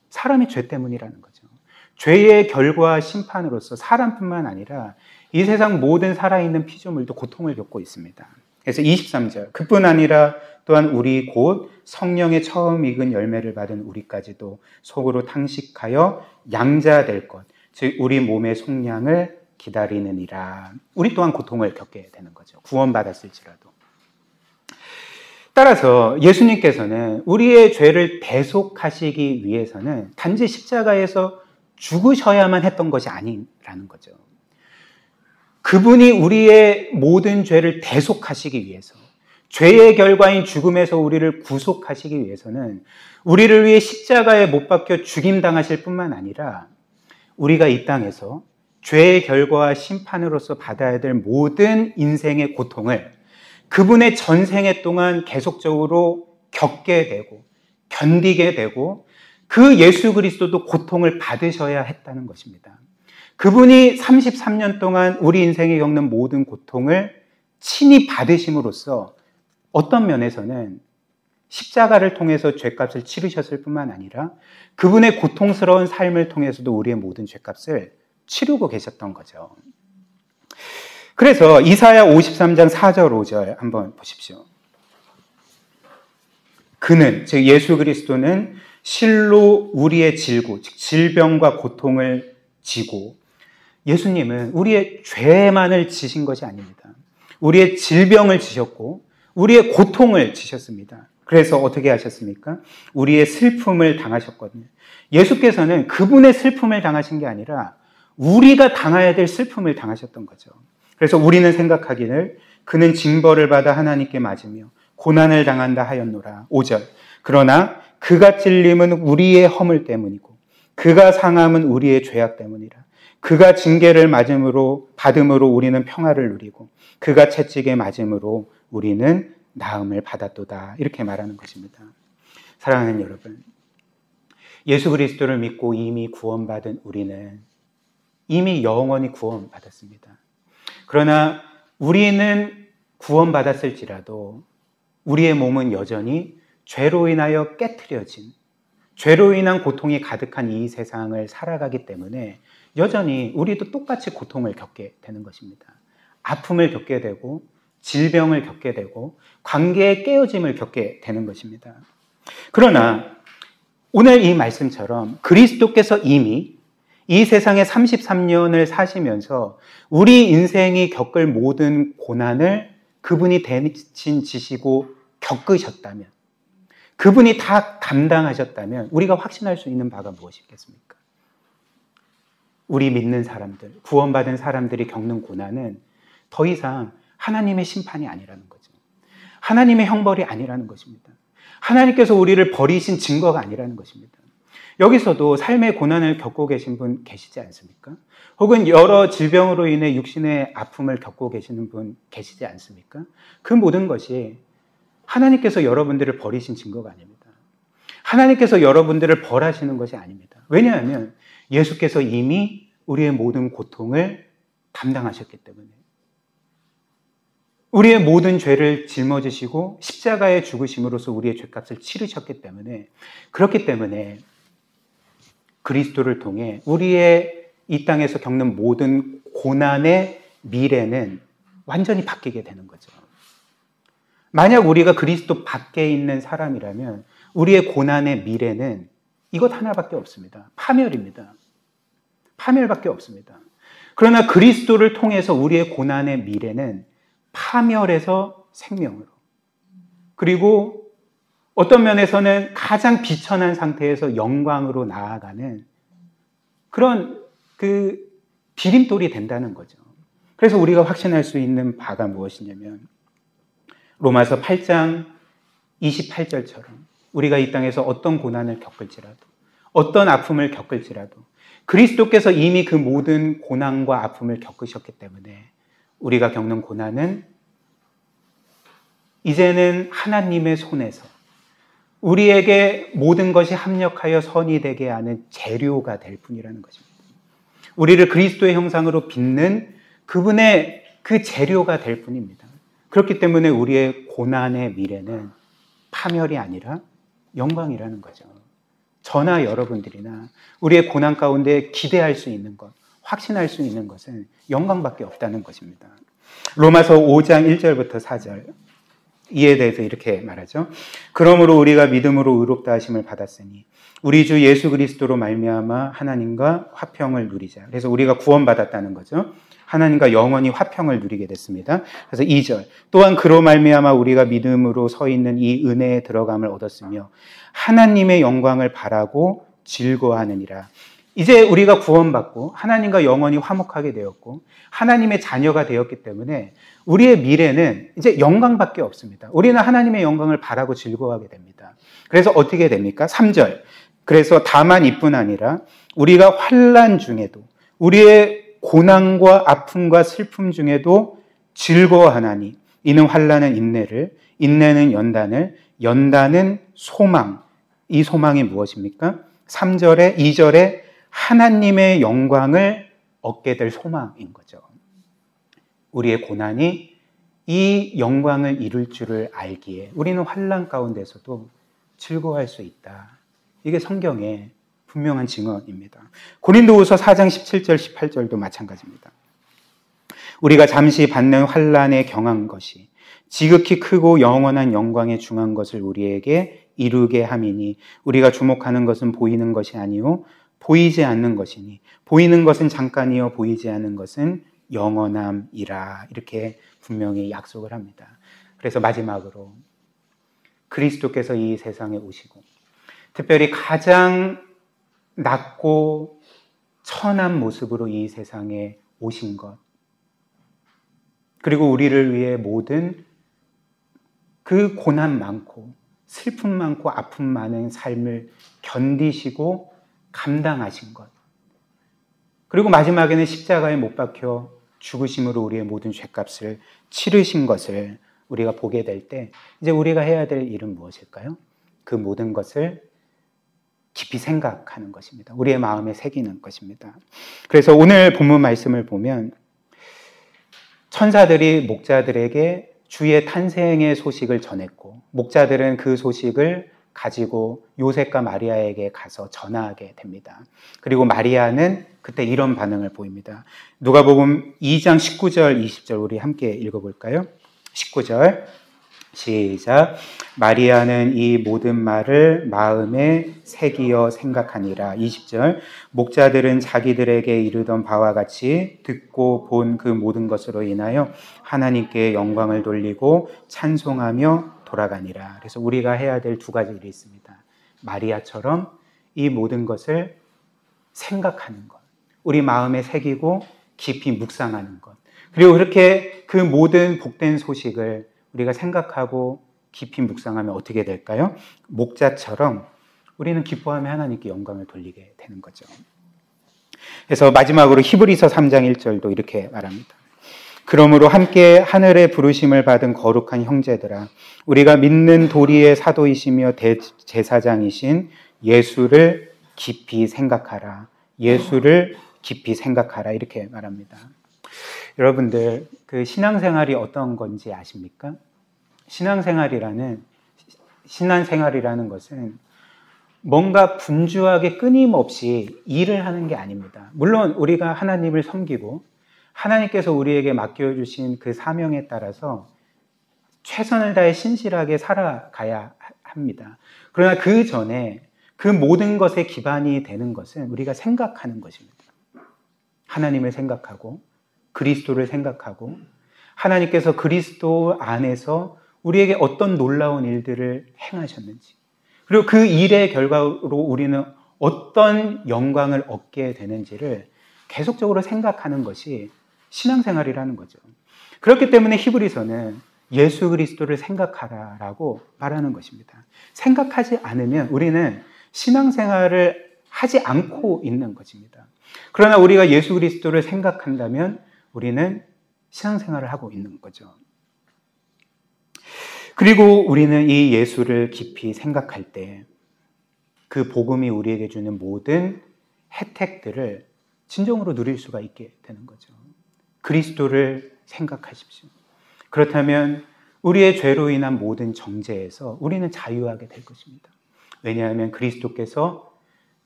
사람의 죄 때문이라는 거죠. 죄의 결과 심판으로서 사람뿐만 아니라 이 세상 모든 살아있는 피조물도 고통을 겪고 있습니다. 그래서 23절 그뿐 아니라 또한 우리 곧 성령의 처음 익은 열매를 받은 우리까지도 속으로 탄식하여 양자될 것 즉 우리 몸의 속량을 기다리느니라. 우리 또한 고통을 겪게 되는 거죠. 구원받았을지라도. 따라서 예수님께서는 우리의 죄를 대속하시기 위해서는 단지 십자가에서 죽으셔야만 했던 것이 아니라는 거죠. 그분이 우리의 모든 죄를 대속하시기 위해서 죄의 결과인 죽음에서 우리를 구속하시기 위해서는 우리를 위해 십자가에 못 박혀 죽임당하실 뿐만 아니라 우리가 이 땅에서 죄의 결과와 심판으로서 받아야 될 모든 인생의 고통을 그분의 전생애 동안 계속적으로 겪게 되고 견디게 되고 그 예수 그리스도도 고통을 받으셔야 했다는 것입니다. 그분이 33년 동안 우리 인생에 겪는 모든 고통을 친히 받으심으로써 어떤 면에서는 십자가를 통해서 죄값을 치르셨을 뿐만 아니라 그분의 고통스러운 삶을 통해서도 우리의 모든 죄값을 치르고 계셨던 거죠. 그래서 이사야 53장 4절 5절 한번 보십시오. 그는 즉 예수 그리스도는 실로 우리의 질고 즉 질병과 고통을 지고 예수님은 우리의 죄만을 지신 것이 아닙니다. 우리의 질병을 지셨고 우리의 고통을 지셨습니다. 그래서 어떻게 하셨습니까? 우리의 슬픔을 당하셨거든요. 예수께서는 그분의 슬픔을 당하신 게 아니라 우리가 당해야 될 슬픔을 당하셨던 거죠. 그래서 우리는 생각하기를 그는 징벌을 받아 하나님께 맞으며 고난을 당한다 하였노라. 5절. 그러나 그가 찔림은 우리의 허물 때문이고 그가 상함은 우리의 죄악 때문이라. 그가 징계를 받음으로 우리는 평화를 누리고 그가 채찍에 맞음으로 우리는 나음을 받았도다. 이렇게 말하는 것입니다. 사랑하는 여러분, 예수 그리스도를 믿고 이미 구원받은 우리는 이미 영원히 구원받았습니다. 그러나 우리는 구원받았을지라도 우리의 몸은 여전히 죄로 인하여 깨트려진 죄로 인한 고통이 가득한 이 세상을 살아가기 때문에 여전히 우리도 똑같이 고통을 겪게 되는 것입니다. 아픔을 겪게 되고 질병을 겪게 되고 관계의 깨어짐을 겪게 되는 것입니다. 그러나 오늘 이 말씀처럼 그리스도께서 이미 이 세상에 33년을 사시면서 우리 인생이 겪을 모든 고난을 그분이 대신 지시고 겪으셨다면, 그분이 다 감당하셨다면 우리가 확신할 수 있는 바가 무엇이겠습니까? 우리 믿는 사람들, 구원받은 사람들이 겪는 고난은 더 이상 하나님의 심판이 아니라는 거죠. 하나님의 형벌이 아니라는 것입니다. 하나님께서 우리를 버리신 증거가 아니라는 것입니다. 여기서도 삶의 고난을 겪고 계신 분 계시지 않습니까? 혹은 여러 질병으로 인해 육신의 아픔을 겪고 계시는 분 계시지 않습니까? 그 모든 것이 하나님께서 여러분들을 버리신 증거가 아닙니다. 하나님께서 여러분들을 벌하시는 것이 아닙니다. 왜냐하면 예수께서 이미 우리의 모든 고통을 담당하셨기 때문에, 우리의 모든 죄를 짊어지시고 십자가에 죽으심으로써 우리의 죄값을 치르셨기 때문에, 그렇기 때문에 그리스도를 통해 우리의 이 땅에서 겪는 모든 고난의 미래는 완전히 바뀌게 되는 거죠. 만약 우리가 그리스도 밖에 있는 사람이라면 우리의 고난의 미래는 이것 하나밖에 없습니다. 파멸입니다. 파멸밖에 없습니다. 그러나 그리스도를 통해서 우리의 고난의 미래는 파멸에서 생명으로, 그리고 어떤 면에서는 가장 비천한 상태에서 영광으로 나아가는 그런 그 디딤돌이 된다는 거죠. 그래서 우리가 확신할 수 있는 바가 무엇이냐면 로마서 8장 28절처럼 우리가 이 땅에서 어떤 고난을 겪을지라도, 어떤 아픔을 겪을지라도 그리스도께서 이미 그 모든 고난과 아픔을 겪으셨기 때문에 우리가 겪는 고난은 이제는 하나님의 손에서 우리에게 모든 것이 합력하여 선이 되게 하는 재료가 될 뿐이라는 것입니다. 우리를 그리스도의 형상으로 빚는 그분의 그 재료가 될 뿐입니다. 그렇기 때문에 우리의 고난의 미래는 파멸이 아니라 영광이라는 거죠. 저나 여러분들이나 우리의 고난 가운데 기대할 수 있는 것, 확신할 수 있는 것은 영광밖에 없다는 것입니다. 로마서 5장 1절부터 4절 이에 대해서 이렇게 말하죠. 그러므로 우리가 믿음으로 의롭다 하심을 받았으니 우리 주 예수 그리스도로 말미암아 하나님과 화평을 누리자. 그래서 우리가 구원받았다는 거죠. 하나님과 영원히 화평을 누리게 됐습니다. 그래서 2절 또한 그로 말미암아 우리가 믿음으로 서 있는 이 은혜에 들어감을 얻었으며 하나님의 영광을 바라고 즐거워하느니라. 이제 우리가 구원받고 하나님과 영원히 화목하게 되었고 하나님의 자녀가 되었기 때문에 우리의 미래는 이제 영광밖에 없습니다. 우리는 하나님의 영광을 바라고 즐거워하게 됩니다. 그래서 어떻게 됩니까? 3절 그래서 다만 이뿐 아니라 우리가 환난 중에도 우리의 고난과 아픔과 슬픔 중에도 즐거워하나니 이는 환난은 인내를, 인내는 연단을, 연단은 소망. 이 소망이 무엇입니까? 3절에 2절에 하나님의 영광을 얻게 될 소망인 거죠. 우리의 고난이 이 영광을 이룰 줄을 알기에 우리는 환난 가운데서도 즐거워할 수 있다. 이게 성경의 분명한 증언입니다. 고린도후서 4장 17절 18절도 마찬가지입니다. 우리가 잠시 받는 환난에 경한 것이 지극히 크고 영원한 영광에 중한 것을 우리에게 이루게 함이니 우리가 주목하는 것은 보이는 것이 아니요 보이지 않는 것이니 보이는 것은 잠깐이요 보이지 않는 것은 영원함이라. 이렇게 분명히 약속을 합니다. 그래서 마지막으로 그리스도께서 이 세상에 오시고 특별히 가장 낮고 천한 모습으로 이 세상에 오신 것, 그리고 우리를 위해 모든 그 고난 많고 슬픔 많고 아픔 많은 삶을 견디시고 감당하신 것, 그리고 마지막에는 십자가에 못 박혀 죽으심으로 우리의 모든 죄값을 치르신 것을 우리가 보게 될 때 이제 우리가 해야 될 일은 무엇일까요? 그 모든 것을 깊이 생각하는 것입니다. 우리의 마음에 새기는 것입니다. 그래서 오늘 본문 말씀을 보면 천사들이 목자들에게 주의 탄생의 소식을 전했고 목자들은 그 소식을 가지고 요셉과 마리아에게 가서 전하게 됩니다. 그리고 마리아는 그때 이런 반응을 보입니다. 누가복음 2장 19절 20절 우리 함께 읽어볼까요? 19절 시작. 마리아는 이 모든 말을 마음에 새기어 생각하니라. 20절 목자들은 자기들에게 이르던 바와 같이 듣고 본 그 모든 것으로 인하여 하나님께 영광을 돌리고 찬송하며 돌아가니라. 그래서 우리가 해야 될 두 가지 일이 있습니다. 마리아처럼 이 모든 것을 생각하는 것, 우리 마음에 새기고 깊이 묵상하는 것, 그리고 그렇게 그 모든 복된 소식을 우리가 생각하고 깊이 묵상하면 어떻게 될까요? 목자처럼 우리는 기뻐하며 하나님께 영광을 돌리게 되는 거죠. 그래서 마지막으로 히브리서 3장 1절도 이렇게 말합니다. 그러므로 함께 하늘의 부르심을 받은 거룩한 형제들아, 우리가 믿는 도리의 사도이시며 대제사장이신 예수를 깊이 생각하라. 예수를 깊이 생각하라. 이렇게 말합니다. 여러분들, 그 신앙생활이 어떤 건지 아십니까? 신앙생활이라는 것은 뭔가 분주하게 끊임없이 일을 하는 게 아닙니다. 물론 우리가 하나님을 섬기고 하나님께서 우리에게 맡겨주신 그 사명에 따라서 최선을 다해 신실하게 살아가야 합니다. 그러나 그 전에 그 모든 것의 기반이 되는 것은 우리가 생각하는 것입니다. 하나님을 생각하고 그리스도를 생각하고 하나님께서 그리스도 안에서 우리에게 어떤 놀라운 일들을 행하셨는지, 그리고 그 일의 결과로 우리는 어떤 영광을 얻게 되는지를 계속적으로 생각하는 것이 신앙생활이라는 거죠. 그렇기 때문에 히브리서는 예수 그리스도를 생각하라라고 말하는 것입니다. 생각하지 않으면 우리는 신앙생활을 하지 않고 있는 것입니다. 그러나 우리가 예수 그리스도를 생각한다면 우리는 신앙생활을 하고 있는 거죠. 그리고 우리는 이 예수를 깊이 생각할 때 그 복음이 우리에게 주는 모든 혜택들을 진정으로 누릴 수가 있게 되는 거죠. 그리스도를 생각하십시오. 그렇다면 우리의 죄로 인한 모든 정죄에서 우리는 자유하게 될 것입니다. 왜냐하면 그리스도께서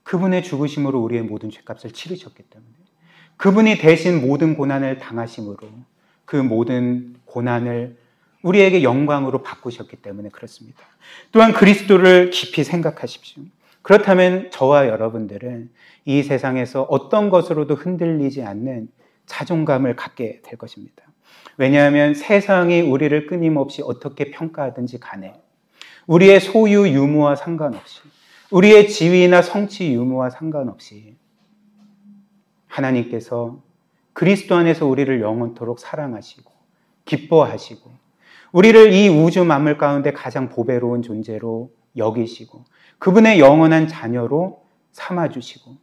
그분의 죽으심으로 우리의 모든 죄값을 치르셨기 때문에, 그분이 대신 모든 고난을 당하심으로 그 모든 고난을 우리에게 영광으로 바꾸셨기 때문에 그렇습니다. 또한 그리스도를 깊이 생각하십시오. 그렇다면 저와 여러분들은 이 세상에서 어떤 것으로도 흔들리지 않는 자존감을 갖게 될 것입니다. 왜냐하면 세상이 우리를 끊임없이 어떻게 평가하든지 간에 우리의 소유 유무와 상관없이, 우리의 지위나 성취 유무와 상관없이 하나님께서 그리스도 안에서 우리를 영원토록 사랑하시고 기뻐하시고 우리를 이 우주 만물 가운데 가장 보배로운 존재로 여기시고 그분의 영원한 자녀로 삼아주시고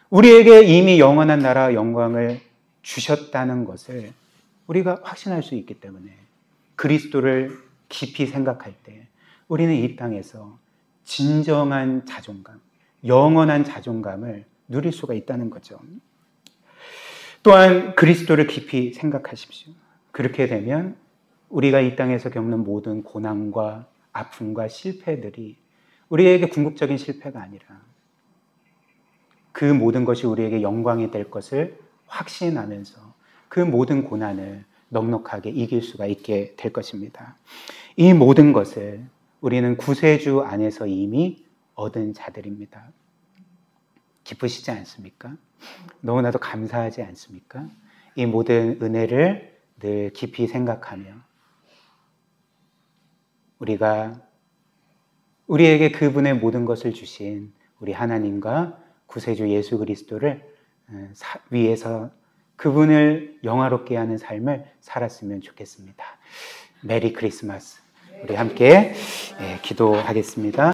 우리에게 이미 영원한 나라 영광을 주셨다는 것을 우리가 확신할 수 있기 때문에 그리스도를 깊이 생각할 때 우리는 이 땅에서 진정한 자존감, 영원한 자존감을 누릴 수가 있다는 거죠. 또한 그리스도를 깊이 생각하십시오. 그렇게 되면 우리가 이 땅에서 겪는 모든 고난과 아픔과 실패들이 우리에게 궁극적인 실패가 아니라 그 모든 것이 우리에게 영광이 될 것을 확신하면서 그 모든 고난을 넉넉하게 이길 수가 있게 될 것입니다. 이 모든 것을 우리는 구세주 안에서 이미 얻은 자들입니다. 기쁘시지 않습니까? 너무나도 감사하지 않습니까? 이 모든 은혜를 늘 깊이 생각하며 우리에게 그분의 모든 것을 주신 우리 하나님과 구세주 예수 그리스도를 위해서 그분을 영화롭게 하는 삶을 살았으면 좋겠습니다. 메리 크리스마스. 우리 함께 기도하겠습니다.